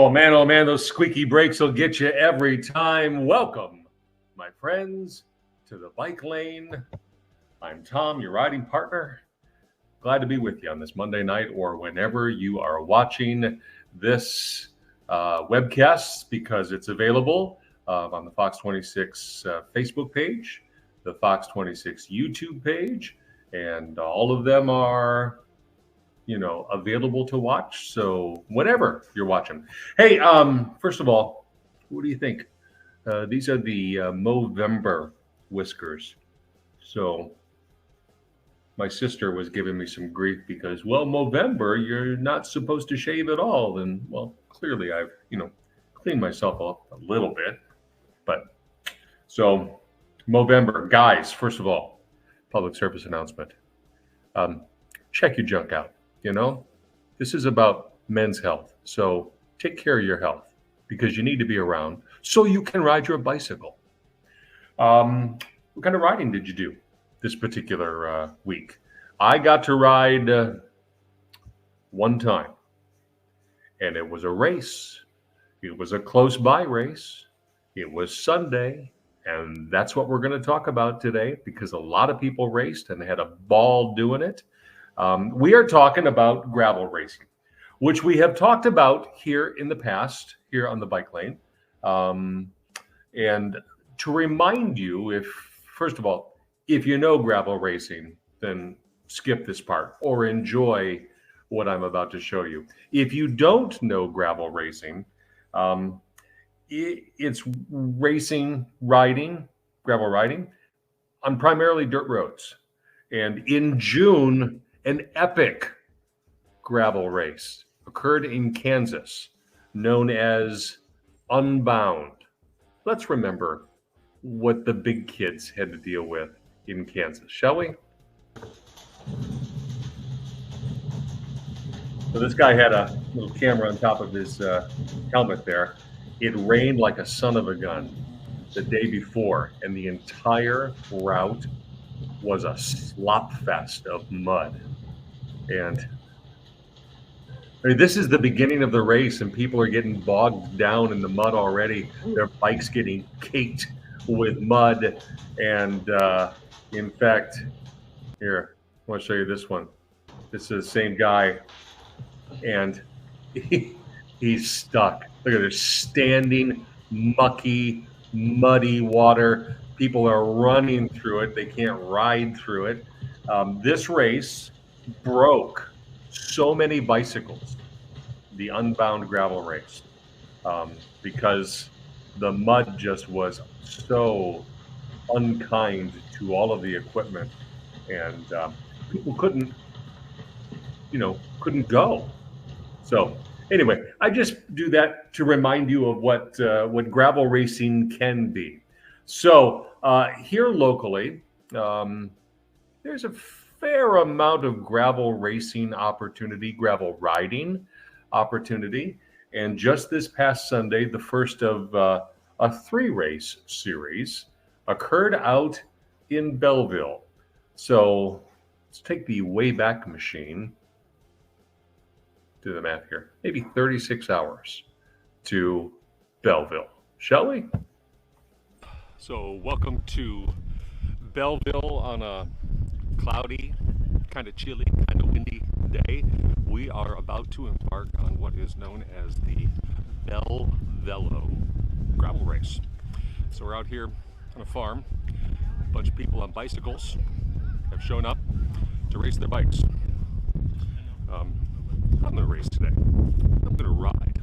oh man, those squeaky brakes will get you every time. Welcome, my friends, to the bike lane. I'm Tom, your riding partner. Glad to be with you on this Monday night or whenever you are watching this webcast, because it's available on the Fox 26 Facebook page, the Fox 26 YouTube page, and all of them are available to watch. So whenever you're watching. Hey, first of all, what do you think? These are the Movember whiskers. So my sister was giving me some grief because, well, Movember, you're not supposed to shave at all. And well, clearly I've, cleaned myself up a little bit. But so Movember, guys, first of all, public service announcement. Check your junk out. This is about men's health. So take care of your health because you need to be around so you can ride your bicycle. What kind of riding did you do this particular week? I got to ride one time, and it was a race. It was a close by race. It was Sunday, and that's what we're going to talk about today because a lot of people raced and had a ball doing it. We are talking about gravel racing, which we have talked about here in the past, here on the bike lane. And to remind you, first of all, if you know gravel racing, then skip this part or enjoy what I'm about to show you. If you don't know gravel racing, it's gravel riding on primarily dirt roads. And in June, an epic gravel race occurred in Kansas, known as Unbound. Let's remember what the big kids had to deal with in Kansas, shall we? So this guy had a little camera on top of his helmet there. It rained like a son of a gun the day before, and the entire route was a slop fest of mud. And this is the beginning of the race, and people are getting bogged down in the mud already. Their bikes getting caked with mud. And in fact, here, I want to show you this one. This is the same guy, and he's stuck. Look at this standing, mucky, muddy water. People are running through it. They can't ride through it. This race broke so many bicycles, the Unbound gravel race, because the mud just was so unkind to all of the equipment, and people couldn't go. So anyway, I just do that to remind you of what gravel racing can be. So here locally, there's a fair amount of gravel racing opportunity, gravel riding opportunity. And just this past Sunday, the first of a 3-race series occurred out in Belleville. So let's take the Wayback Machine, do the math here, maybe 36 hours to Belleville, shall we? So welcome to Belleville on a cloudy, kind of chilly, kind of windy day. We are about to embark on what is known as the BellVelo Gravel Race. So we're out here on a farm. A bunch of people on bicycles have shown up to race their bikes. I'm going to race today. I'm going to ride.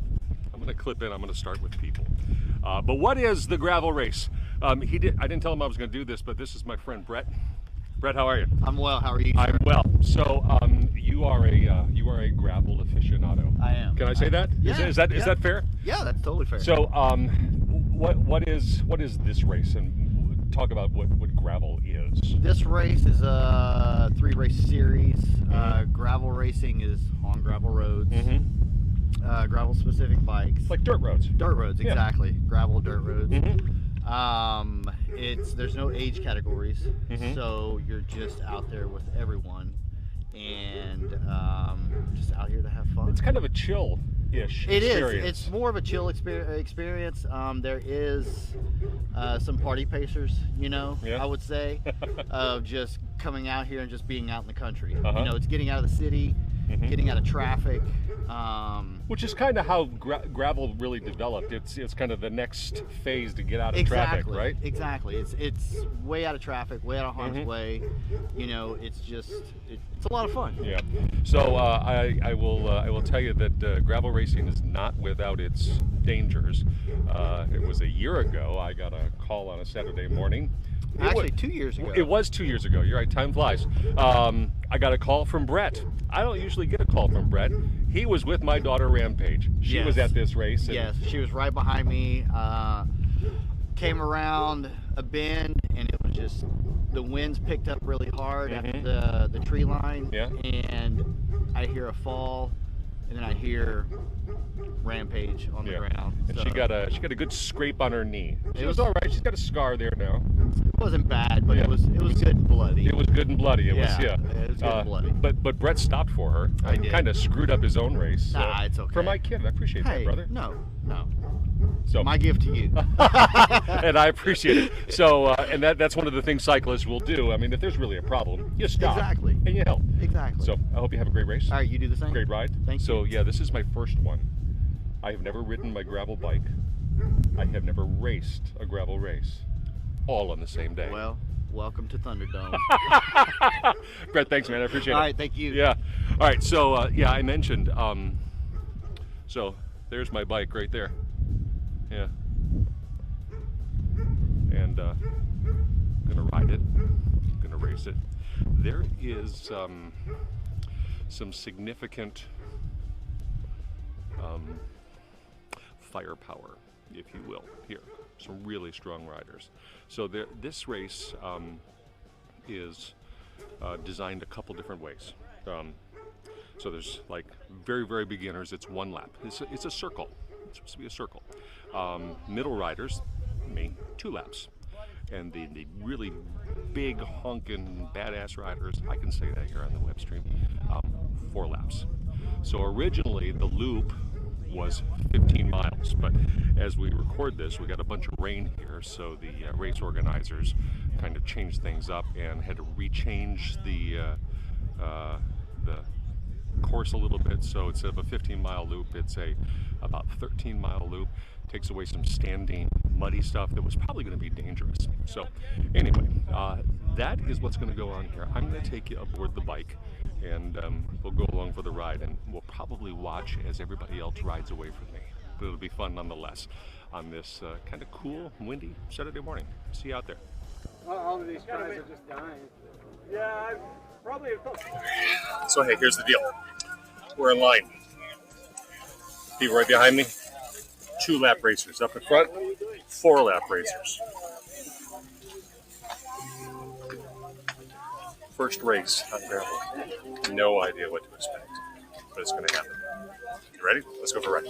I'm going to clip in. I'm going to start with people. But what is the gravel race? I didn't tell him I was going to do this, but this is my friend Brett. Brett, how are you? I'm well. How are you, sir? I'm well. So you are a gravel aficionado. I am. Can I say that? Yeah. Is that fair? Yeah, that's totally fair. So what is this race, and talk about what gravel is? This race is a 3-race series. Gravel racing is on gravel roads. Gravel specific bikes. Like dirt roads. Dirt roads, exactly. Yeah. Gravel dirt roads. There's no age categories, so you're just out there with everyone, and just out here to have fun. It's kind of a chill chill-ish It experience. is. It's more of a chill experience. There is some party pacers, Yeah. I would say, of just coming out here and just being out in the country. Uh-huh. It's getting out of the city, getting out of traffic. Which is kind of how gravel really developed. It's kind of the next phase to get out of traffic, right? Exactly. It's way out of traffic, way out of harm's way. It's just it's a lot of fun. Yeah. So I will tell you that gravel racing is not without its dangers. It was a year ago. I got a call on a Saturday morning. Actually, 2 years ago. It was 2 years ago. You're right. Time flies. I got a call from Brett. I don't usually get a call from Brett. He was with my daughter Rampage. She was at this race. Yes, she was right behind me. Came around a bend, and it was just the winds picked up really hard after the tree line. Yeah. And I hear a fall, and then I hear Rampage on the ground. And so she got a good scrape on her knee. She It was was- all right. She's got a scar there now. It wasn't bad, but Yeah. it was good and bloody. It was good and bloody. It was it was good and bloody. But Brett stopped for her I and did. kind of screwed up his own race. Nah, it's okay. For my kid, I appreciate that, Hey, brother. no. So My gift to you. and I appreciate it. So and that's one of the things cyclists will do. I mean, if there's really a problem, you stop Exactly. and you help. Exactly. So I hope you have a great race. All right, you do the same. Great ride. Thank So you. yeah, this is my first one. I have never ridden my gravel bike. I have never raced a gravel race, all on the same day. Well, welcome to Thunderdome. Brett, thanks, man. I appreciate it. All right, thank you. Yeah. All right. So yeah, I mentioned. So there's my bike right there. Yeah. And gonna ride it. Gonna race it. There is some significant firepower, if you will, here. Some really strong riders. So this race is designed a couple different ways. So there's like very, very beginners, it's one lap. It's a circle. It's supposed to be a circle. Middle riders, me, 2 laps. And the really big honking badass riders, I can say that here on the web stream, 4 laps. So originally the loop was 15 miles, but as we record this, we got a bunch of rain here, so the race organizers kind of changed things up and had to rechange the course a little bit. So instead of a 15-mile loop, it's about 13-mile loop. Takes away some standing muddy stuff that was probably going to be dangerous. So anyway, that is what's going to go on here. I'm going to take you aboard the bike, and we'll go along for the ride, and we'll probably watch as everybody else rides away from me. But it'll be fun nonetheless on this kind of cool, windy Saturday morning. See you out there. All of these guys are just dying. Yeah, probably. So hey, here's the deal. We're in line. People right behind me. 2-lap racers up in front. 4-lap racers. First race on gravel. No idea what to expect, but it's going to happen. You ready? Let's go for a ride.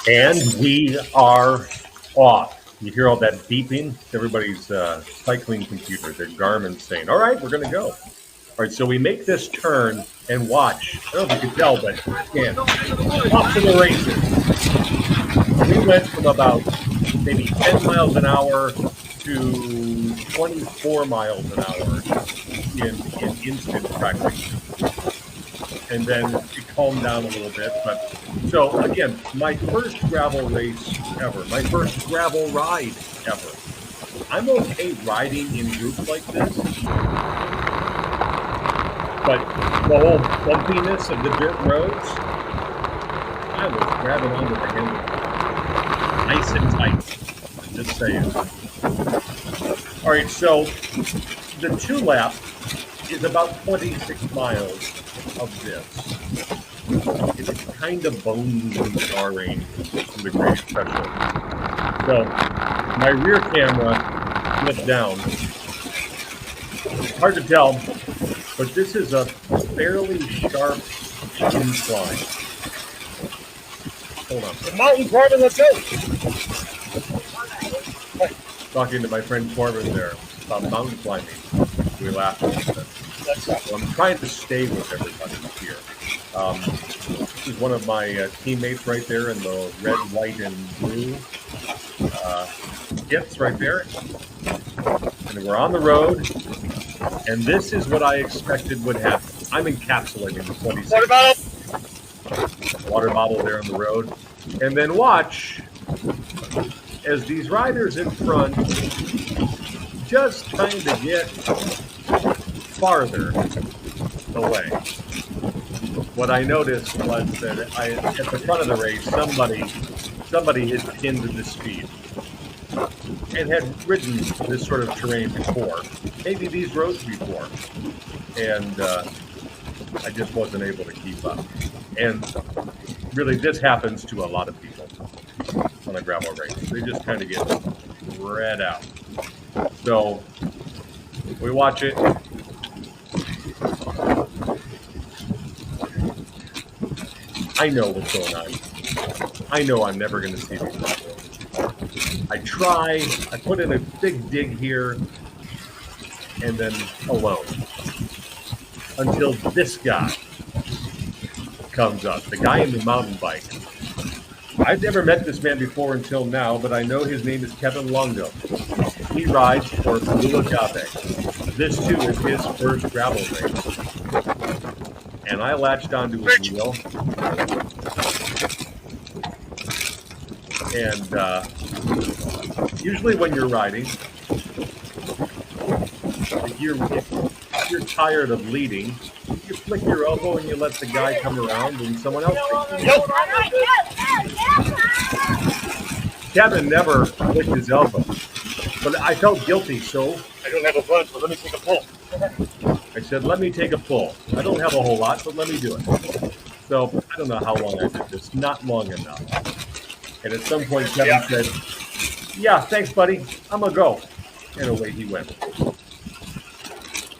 And we are off. You hear all that beeping? Everybody's cycling computer, their Garmin saying, all right, we're going to go. All right, so we make this turn and watch. I don't know if you can tell, but yeah, off to the races. We went from about maybe 10 miles an hour to 24 miles an hour in instant practice. And then it calmed down a little bit. But so again, my first gravel race ever, my first gravel ride ever. I'm okay riding in groups like this, but the whole bumpiness of the dirt roads, I was grabbing onto the handle, nice and tight. I'm just saying. All right, so the 2-lap is about 26 miles of this. It's kind of bone jarring from the Great Special. So my rear camera flipped down. It's hard to tell, but this is a fairly sharp incline. Hold on. The mountain part of the talking to my friend Corbin there about mountain climbing. We laughed a little bit. So I'm trying to stay with everybody here. This is one of my teammates right there in the red, white, and blue kits right there. And we're on the road, and this is what I expected would happen. I'm encapsulating the 26. Water bottle there on the road. And then watch as these riders in front just kind of get farther away. What I noticed was that at the front of the race, somebody had pinned the speed and had ridden this sort of terrain before, maybe these roads before, and I just wasn't able to keep up. And really, this happens to a lot of people on a gravel race. They just kind of get spread out. So we watch it. I know what's going on. I know I'm never going to see these people. I try. I put in a big dig here, and then alone until this guy comes up. The guy in the mountain bike. I've never met this man before until now, but I know his name is Kevin Longo. He rides for BellVelo Agave. This too is his first gravel race. And I latched onto his wheel. And usually when you're riding, if you're tired of leading, you flick your elbow and you let the guy come around and someone else takes the wheel. Kevin never flicked his elbow, but I felt guilty, so I don't have a bunch, but let me take a pull. I said, let me take a pull. I don't have a whole lot, but let me do it. So I don't know how long I did this, not long enough. And at some point, Kevin said, yeah, thanks, buddy. I'm going to go. And away he went.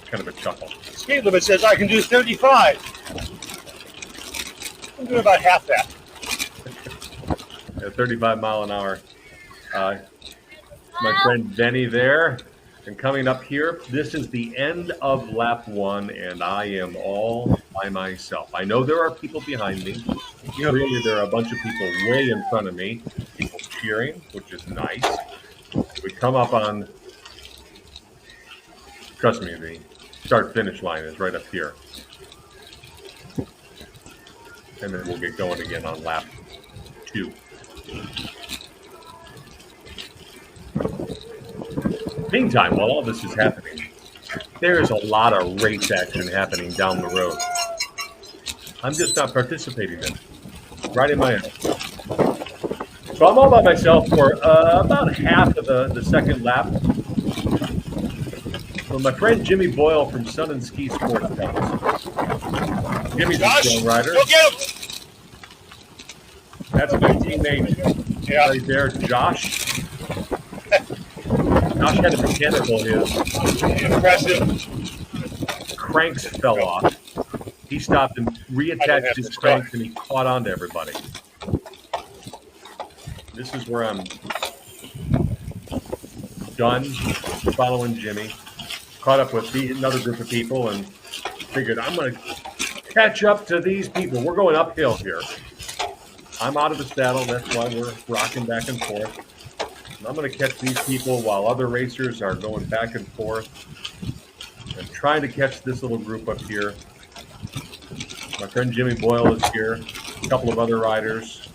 Kind of a chuckle. Speed limit says I can do 35. I'm doing about half that. At 35 mile an hour. My friend Benny there. And coming up here, this is the end of lap 1, and I am all by myself. I know there are people behind me. Really, there are a bunch of people way in front of me, people cheering, which is nice. We come up on, trust me, the start-finish line is right up here. And then we'll get going again on lap 2. Meantime, while all this is happening, there's a lot of race action happening down the road. I'm just not participating in it. Riding my own. So I'm all by myself for about half of the second lap. So my friend Jimmy Boyle from Sun and Ski Sports comes. Jimmy's a strong rider. Go get him! That's my teammate right there, Josh. Josh had a mechanical his. Impressive. Cranks fell off. He stopped and reattached his cranks and he caught on to everybody. This is where I'm done following Jimmy. Caught up with another group of people and figured I'm going to catch up to these people. We're going uphill here. I'm out of the saddle. That's why we're rocking back and forth. And I'm going to catch these people while other racers are going back and forth. I'm trying to catch this little group up here. My friend Jimmy Boyle is here. A couple of other riders.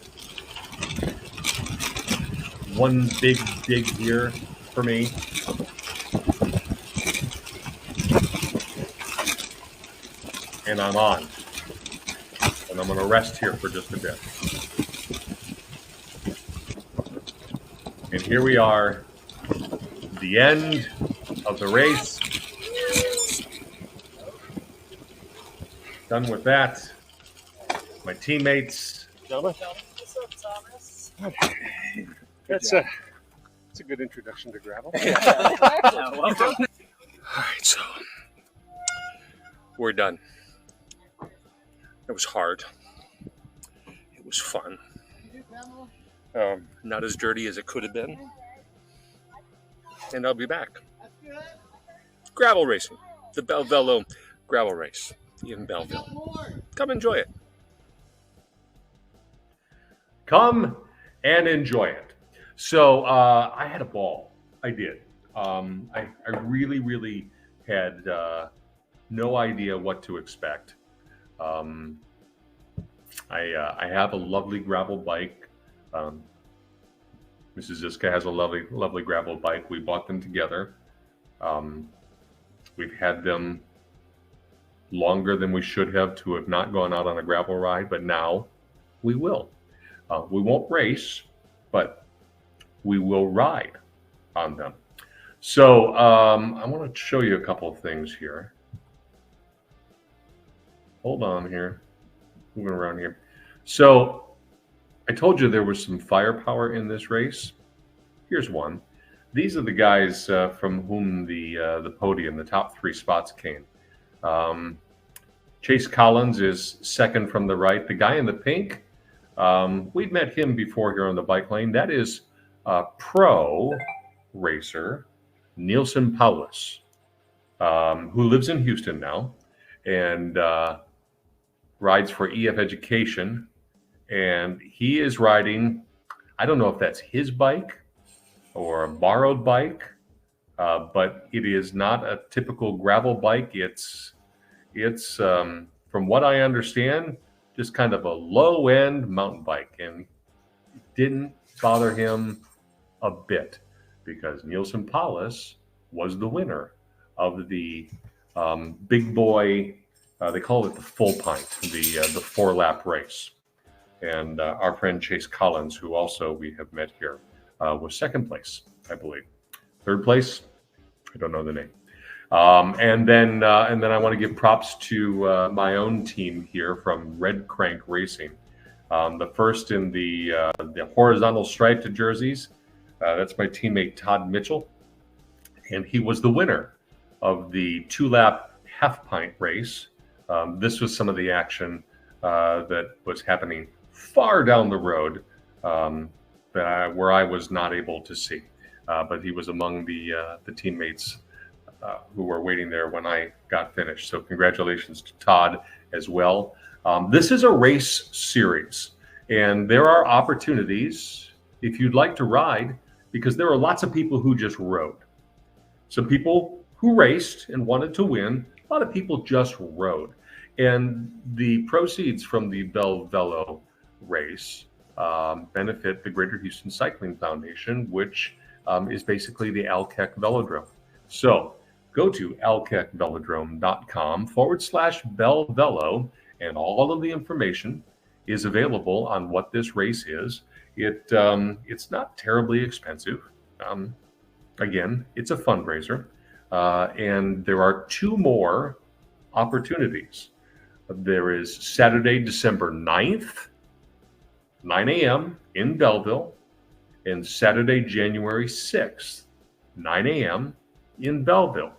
One big dig here for me. And I'm on. And I'm going to rest here for just a bit. And here we are, the end of the race. Done with that. My teammates. Gentlemen. That's a good introduction to gravel. All right, so we're done. It was hard. It was fun. Not as dirty as it could have been. and I'll be back. Gravel racing, the BellVelo Gravel Race in Belleville. Come enjoy it. Come and enjoy it. So I had a ball. I did. I really, really had no idea what to expect. I have a lovely gravel bike. Mrs. Zizka has a lovely gravel bike. We bought them together. We've had them longer than we should have to have not gone out on a gravel ride, but now we will. We won't race, but we will ride on them. So I want to show you a couple of things here. Hold on here. Moving around here. So I told you there was some firepower in this race. Here's one. These are the guys from whom the podium, the top 3 spots came. Chase Collins is second from the right. The guy in the pink, we'd met him before here on the bike lane. That is pro racer Nielsen Paulus, who lives in Houston now and rides for EF Education. And he is riding, I don't know if that's his bike or a borrowed bike, but it is not a typical gravel bike. It's from what I understand, just kind of a low-end mountain bike, and it didn't bother him a bit because Nielsen Paulus was the winner of the big boy. They call it the full pint, the 4-lap race. And our friend Chase Collins, who also we have met here, was second place, I believe. Third place, I don't know the name. And then I want to give props to my own team here from Red Crank Racing. The first in the horizontal striped jerseys. That's my teammate Todd Mitchell, and he was the winner of the 2-lap half pint race. This was some of the action that was happening far down the road where I was not able to see, but he was among the teammates who were waiting there when I got finished. So congratulations to Todd as well. This is a race series, and there are opportunities if you'd like to ride, because there are lots of people who just rode. Some people who raced and wanted to win. A lot of people just rode. And the proceeds from the BellVelo race benefit the Greater Houston Cycling Foundation, which is basically the Alkek Velodrome. So go to alkekvelodrome.com/BellVelo, and all of the information is available on what this race is. It's not terribly expensive. Again, it's a fundraiser, and there are 2 more opportunities. There is Saturday, December 9th, 9 a.m. in Belleville, and Saturday, January 6th, 9 a.m. in Belleville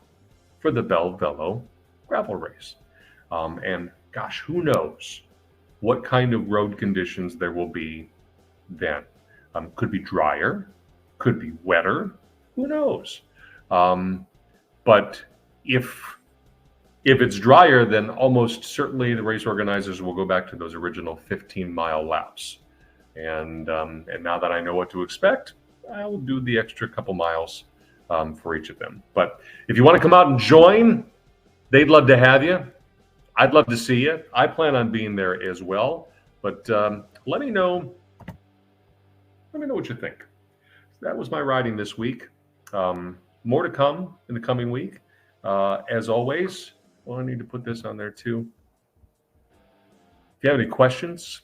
for the BellVelo Gravel Race. And gosh, who knows what kind of road conditions there will be then. Could be drier, could be wetter, who knows? But if it's drier, then almost certainly the race organizers will go back to those original 15-mile laps. And now that I know what to expect, I'll do the extra couple miles for each of them. But if you want to come out and join, they'd love to have you. I'd love to see you. I plan on being there as well. But let me know what you think. That was my riding this week. More to come in the coming week. As always, well, I need to put this on there too. If you have any questions,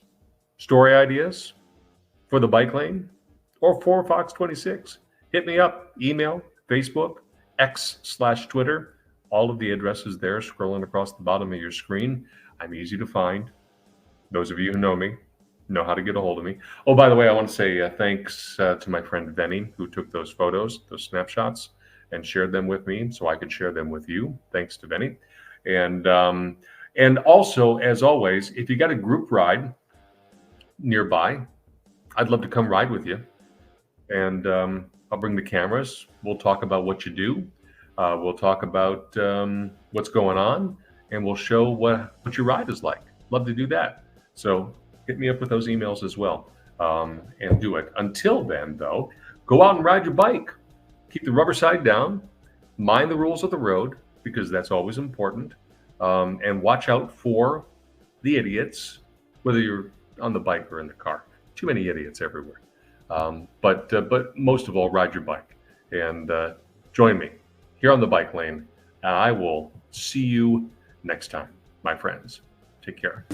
story ideas for the bike lane or for Fox 26, hit me up, email, Facebook, X/Twitter. All of the addresses there scrolling across the bottom of your screen. I'm easy to find. Those of you who know me know how to get a hold of me. Oh, by the way, I want to say thanks to my friend Benny, who took those photos, those snapshots, and shared them with me so I could share them with you. Thanks to Benny. And also, as always, if you got a group ride nearby, I'd love to come ride with you. And I'll bring the cameras. We'll talk about what you do. We'll talk about what's going on, and we'll show what your ride is like. Love to do that. So hit me up with those emails as well, and do it. Until then, though, go out and ride your bike. Keep the rubber side down. Mind the rules of the road, because that's always important. And watch out for the idiots, whether you're on the bike or in the car. Too many idiots everywhere. But most of all, ride your bike, and join me here on the bike lane. I will see you next time, my friends. Take care.